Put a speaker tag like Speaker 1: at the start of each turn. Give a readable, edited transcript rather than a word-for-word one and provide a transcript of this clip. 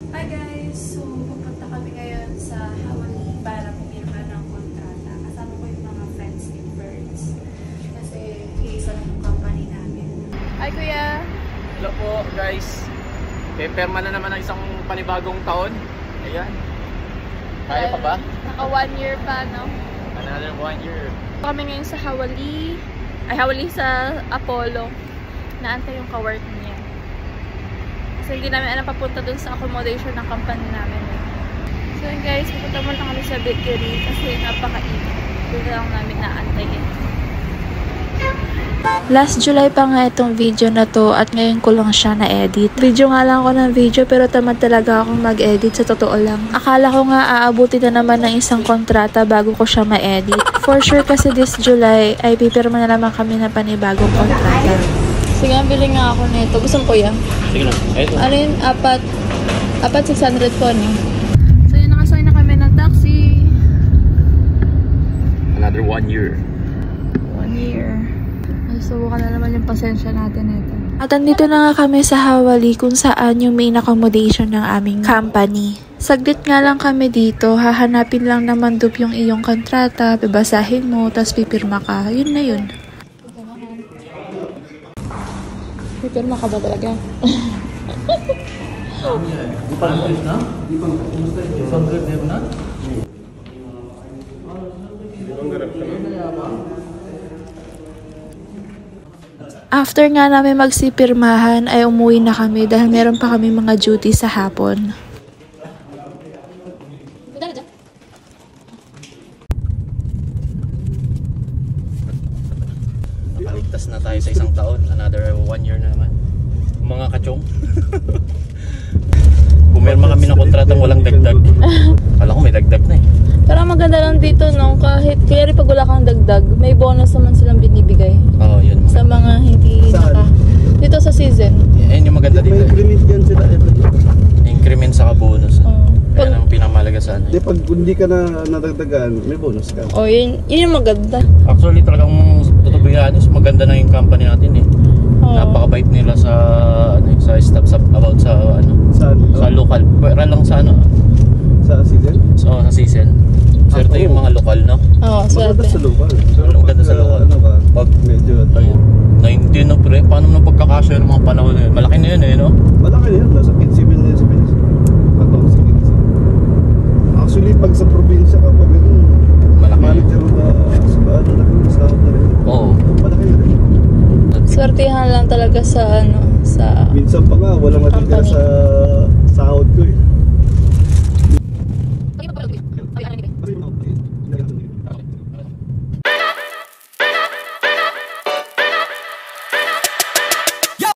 Speaker 1: Hi guys! So, pupunta kami ngayon sa Hawaii para pumirma ng kontrata. Kasama ko yung mga friends ni Birds. Kasi isa lang yung company namin. Hi Kuya!
Speaker 2: Hello po guys! Peperma na naman ang isang panibagong taon. Ayan. Kaya pa ba?
Speaker 1: Naka 1 year pa, no?
Speaker 2: Another 1 year.
Speaker 1: Kami ngayon sa Hawaii. Ay, Hawaii sa Apollo. Naantay yung ka-work niya. Kasi hindi namin alam papunta dun sa accommodation ng company namin. So yun guys, pupunta muna kami sa bakery kasi napakainit. Doon lang namin naantayin.
Speaker 3: Last July pa nga itong video na to at ngayon ko lang siya na-edit. Video nga lang ako ng video pero tamad talaga akong mag-edit sa totoo lang. Akala ko nga aabuti na naman ng isang kontrata bago ko siya ma-edit. For sure kasi this July ay pipirma na naman kami ng panibagong kontrata.
Speaker 1: Sige, bili nga ako nito. Gusto mo kuya?
Speaker 2: Sige lang. Ito.
Speaker 1: Ano yun? Apat 600 ko, no? So yun, nakasakay na kami ng taxi.
Speaker 2: Another 1 year.
Speaker 1: 1 year. Subukan na naman yung pasensya natin ito.
Speaker 3: At andito na nga kami sa Hawaii kung saan yung main accommodation ng aming company. Saglit nga lang kami dito, hahanapin lang naman dup yung iyong kontrata, babasahin mo, tapos pipirma ka. Yun na yun.
Speaker 1: Pipirma ka ba talaga?
Speaker 2: Di pa na? Di pa kumusta ito? Sangkat na na?
Speaker 3: After nga namin magsipirmahan ay umuwi na kami dahil meron pa kami mga duty sa hapon.
Speaker 2: Nakaligtas na tayo sa isang taon. Another 1 year na naman. Mga kachong. Pumirma kami ng kontratang walang dagdag. Kala ko may dagdag na eh.
Speaker 1: Pero maganda lang dito, no? Kahit clear pag wala kang dagdag, may bonus naman silang binibigay.
Speaker 2: Oo, yun.
Speaker 1: Sa mga hindi dito sa season.
Speaker 2: Ayun yung maganda dito.
Speaker 4: May increment yan sila.
Speaker 2: Increment sa bonus. Yan ang pinamalaga sa ano.
Speaker 4: Di pag hindi ka na nadagdagan, may bonus ka.
Speaker 1: Oh, yun yung maganda.
Speaker 2: Actually talagang tutubigan is maganda na yung company natin eh. Napakabait nila sa ano, sa staff about sa ano sa local. Pero lang sa ano
Speaker 4: sa season?
Speaker 2: So sa season. Swerte yung mga lokal, no?
Speaker 1: Oo,
Speaker 4: Maganda
Speaker 1: swerte.
Speaker 4: sa local.
Speaker 2: Maganda sa local.
Speaker 4: Ano ka?
Speaker 2: Pag
Speaker 4: Medyo tayo.
Speaker 2: 19 na pre, paano nang pagkakasya ng mga panahon na yun? Malaki na yun eh, no?
Speaker 4: Malaki na yun. Nasa 15 mil na yun sa Pinas. Patong sa 15. Actually, pag sa probinsya ka, pag
Speaker 2: Malaki.
Speaker 4: manager na ano na rin, sahod na rin.
Speaker 2: Oo.
Speaker 4: Malaki na rin.
Speaker 1: Swertihan lang talaga sa ano, sa
Speaker 4: Minsan pa nga, walang matitira
Speaker 1: company.
Speaker 4: sa sahod ko eh.